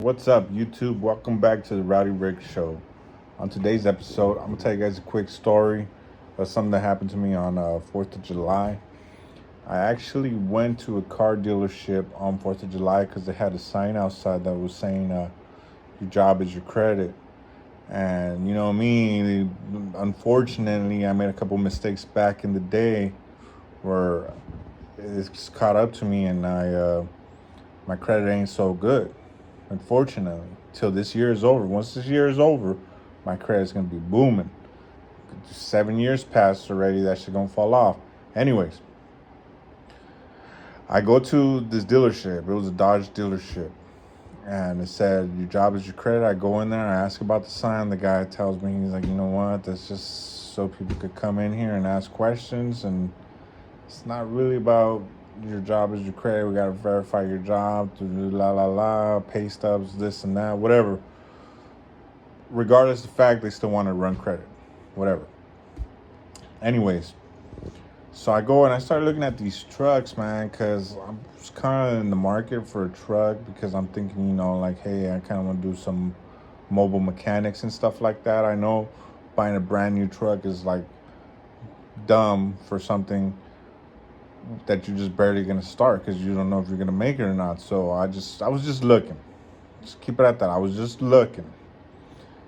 What's up, YouTube? Welcome back to the Rowdy Show. On today's episode, I'm gonna tell you guys a quick story of something that happened to me on 4th of July. I actually went to a car dealership on 4th of July because they had a sign outside that was saying, your job is your credit. And you know me, unfortunately, I made a couple mistakes back in the day where it's caught up to me, and my credit ain't so good, unfortunately, till this year is over. Once this year is over, my credit's gonna be booming. 7 years passed already. That shit gonna fall off. Anyways, I go to this dealership. It was a Dodge dealership, and it said your job is your credit. I go in there. I ask about the sign. The guy tells me, he's like, you know what? That's just so people could come in here and ask questions, and it's not really about your job is your credit. We gotta verify your job, la la la, pay stubs, this and that, whatever. Regardless of the fact, they still want to run credit, whatever. Anyways, so I go and I start looking at these trucks, man, because I'm kind of in the market for a truck because I'm thinking, like, hey, I kind of want to do some mobile mechanics and stuff like that. I know buying a brand new truck is like dumb for something that you're just barely gonna start because you don't know if you're gonna make it or not. So I was just looking. Just keep it at that. I was just looking.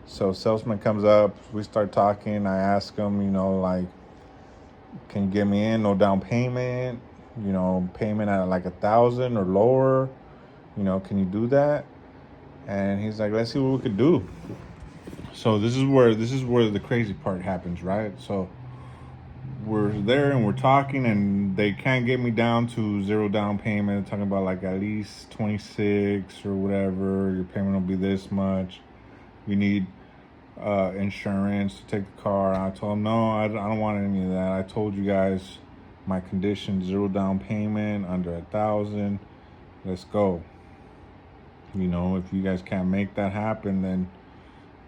So salesman comes up, we start talking. I ask him, like, can you get me in? No down payment. Payment at like 1,000 or lower. Can you do that? And he's like, let's see what we could do. So this is where the crazy part happens, right? So we're there and we're talking, and they can't get me down to zero down payment. They're talking about like at least 26 or whatever. Your payment will be this much. You need insurance to take the car. I told them, no, I don't want any of that. I told you guys my condition: zero down payment, under 1,000. Let's go. If you guys can't make that happen, then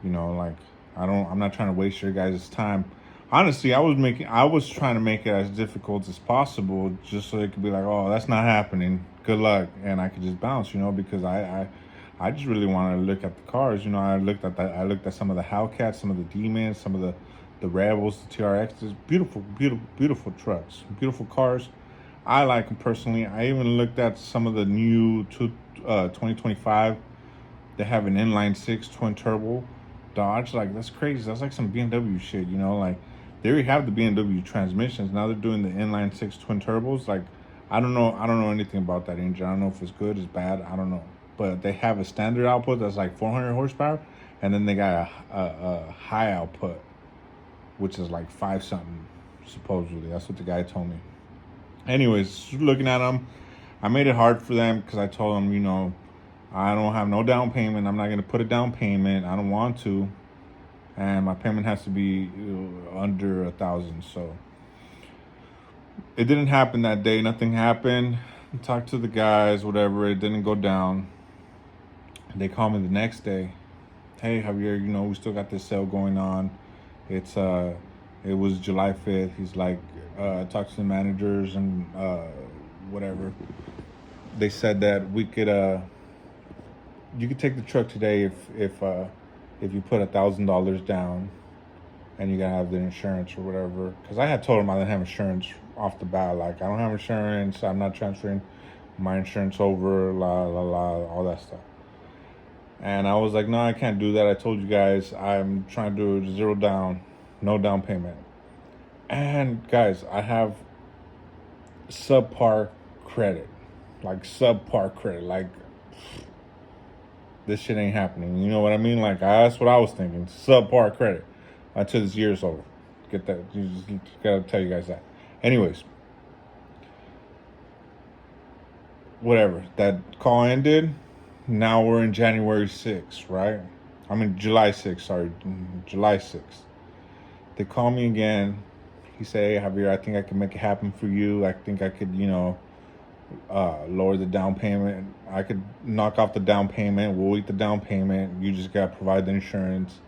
like, I'm not trying to waste your guys' time. Honestly, I was trying to make it as difficult as possible, just so it could be like, oh, that's not happening, good luck, and I could just bounce, because I just really wanted to look at the cars. I looked at some of the Hellcats, some of the Demons, some of the Rebels, the TRXs. Beautiful, beautiful, beautiful trucks, beautiful cars. I like them personally. I even looked at some of the new 2025. They have an inline six twin turbo Dodge. Like, that's crazy. That's like some BMW shit. Like, they already have the BMW transmissions. Now they're doing the inline six twin turbos. Like, I don't know anything about that engine. I don't know if it's good, it's bad. I don't know. But they have a standard output that's like 400 horsepower, and then they got a high output, which is like 5 something, supposedly. That's what the guy told me. Anyways, looking at them, I made it hard for them because I told them, I don't have no down payment. I'm not going to put a down payment. I don't want to. And my payment has to be under 1,000. So it didn't happen that day. Nothing happened. I talked to the guys, whatever. It didn't go down. They called me the next day. Hey, Javier, we still got this sale going on. It was July 5th. He's like, talked to the managers and whatever. They said that we could, you could take the truck today if you put $1,000 down, and you gotta have the insurance or whatever. Because I had told him I didn't have insurance off the bat. Like, I don't have insurance. I'm not transferring my insurance over. La la la, all that stuff. And I was like, no, I can't do that. I told you guys I'm trying to do zero down, no down payment. And guys, I have subpar credit. Like, this shit ain't happening. You know what I mean? Like, that's what I was thinking. Subpar credit until this year's over. Get that? You just gotta tell you guys that. Anyways, whatever. That call ended. Now we're in January 6th, right? I mean, July 6th, sorry. July 6th. They call me again. He said, hey, Javier, I think I can make it happen for you. I think I could, lower the down payment. I could knock off the down payment. We'll eat the down payment. You just got to provide the insurance.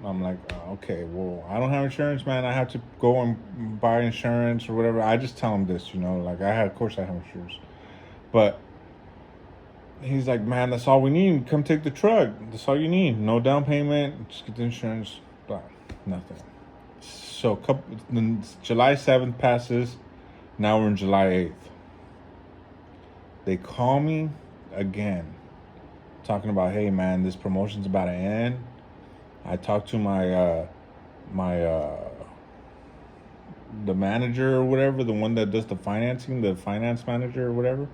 I'm like, okay, well, I don't have insurance, man. I have to go and buy insurance or whatever. I just tell them this, like, of course I have insurance. But He's like, man, that's all we need. Come take the truck. That's all you need. No down payment. Just get the insurance. Blah. Nothing. So July 7th passes. Now we're in July 8th. They call me again, talking about, hey man, this promotion's about to end. I talked to the manager or whatever, the one that does the financing, the finance manager or whatever.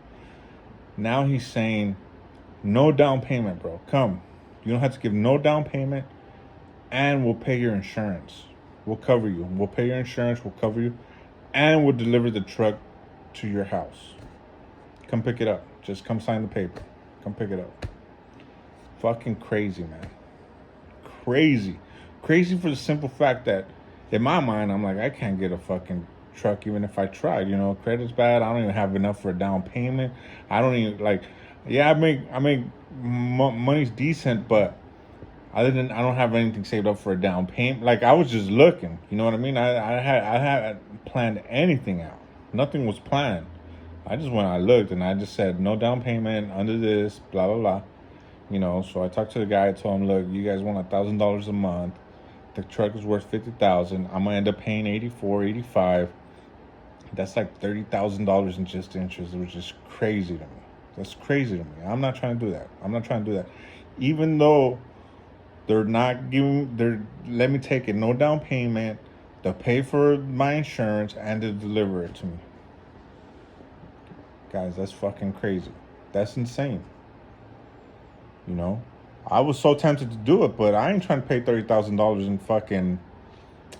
Now he's saying, no down payment, bro. Come. You don't have to give no down payment, and we'll pay your insurance. We'll cover you. We'll pay your insurance, we'll cover you, and we'll deliver the truck to your house. Come pick it up. Just come sign the paper. Come pick it up. Fucking crazy, man. Crazy. Crazy for the simple fact that in my mind, I'm like, I can't get a fucking truck even if I tried. You know, credit's bad. I don't even have enough for a down payment. I don't even like. Yeah, I make money's decent, but I don't have anything saved up for a down payment. Like I was just looking. You know what I mean? I hadn't planned anything out. Nothing was planned. I just went. I looked and I just said no down payment under this. Blah blah blah. You know, so I talked to the guy. I told him, look, you guys want $1,000 a month. The truck is worth $50,000. I'm gonna end up paying $84,000, $85,000. That's like $30,000 in just interest, which is crazy to me. That's crazy to me. I'm not trying to do that. Even though they're let me take it, no down payment. They'll pay for my insurance and to deliver it to me. Guys, that's fucking crazy. That's insane. You know, I was so tempted to do it, but I ain't trying to pay $30,000 in fucking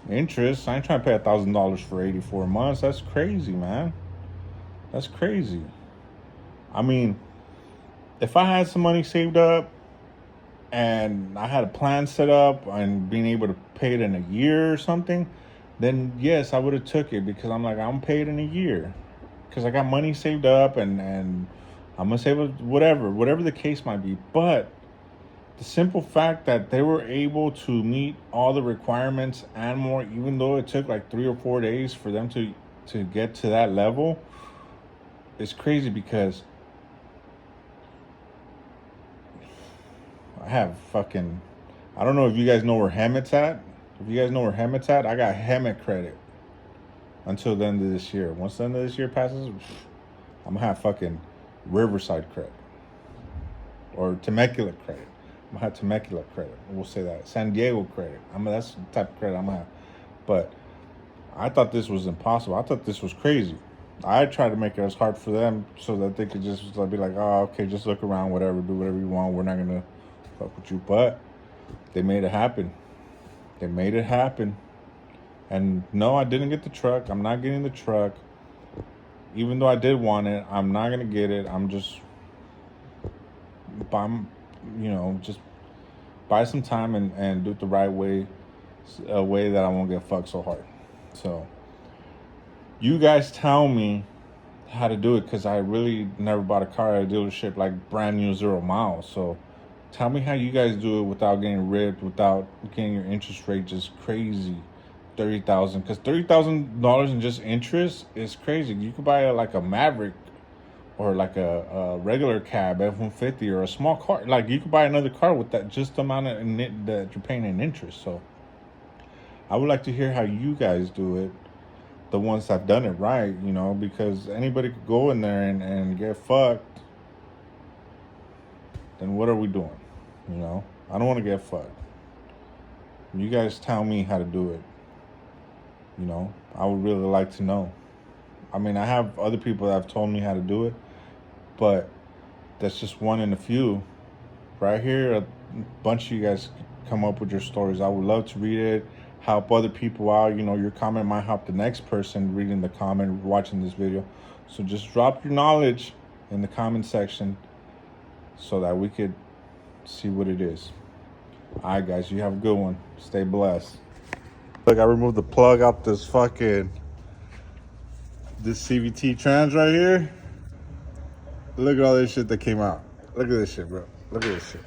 interest. I ain't trying to pay $1,000 for 84 months. That's crazy, man. That's crazy. I mean, if I had some money saved up and I had a plan set up and being able to pay it in a year or something, then yes, I would have took it because I'm like, I'm paid in a year because I got money saved up and I'm gonna save it, whatever the case might be. But the simple fact that they were able to meet all the requirements and more, even though it took like 3 or 4 days for them to get to that level, is crazy because I have fucking, I don't know if you guys know where Hemet's at. If you guys know where Hemet's at, I got Hemet credit until the end of this year. Once the end of this year passes, I'm gonna have fucking Riverside credit or Temecula credit. I'm gonna have Temecula credit. We'll say that. San Diego credit. That's the type of credit I'm gonna have. But I thought this was impossible. I thought this was crazy. I tried to make it as hard for them so that they could just be like, oh, okay, just look around, whatever, do whatever you want. We're not gonna fuck with you. But they made it happen. They made it happen. And no, I didn't get the truck. I'm not getting the truck. Even though I did want it, I'm not gonna get it. I'm just just buy some time and do it the right way, a way that I won't get fucked so hard. So you guys tell me how to do it because I really never bought a car at a dealership like brand new 0 miles. So tell me how you guys do it without getting ripped, without getting your interest rate just crazy. $30,000, because $30,000 in just interest is crazy. You could buy a Maverick or like a regular cab, F-150, or a small car. Like you could buy another car with that just amount of that you're paying in interest. So I would like to hear how you guys do it, the ones that've done it right, because anybody could go in there and get fucked. Then what are we doing? I don't want to get fucked. You guys tell me how to do it. I would really like to know. I mean, I have other people that have told me how to do it, but that's just one in a few. Right here, a bunch of you guys come up with your stories. I would love to read it, help other people out. Your comment might help the next person reading the comment, watching this video. So just drop your knowledge in the comment section so that we could see what it is. All right, guys, you have a good one. Stay blessed. Look, I removed the plug out this CVT trans right here. Look at all this shit that came out. Look at this shit, bro. Look at this shit.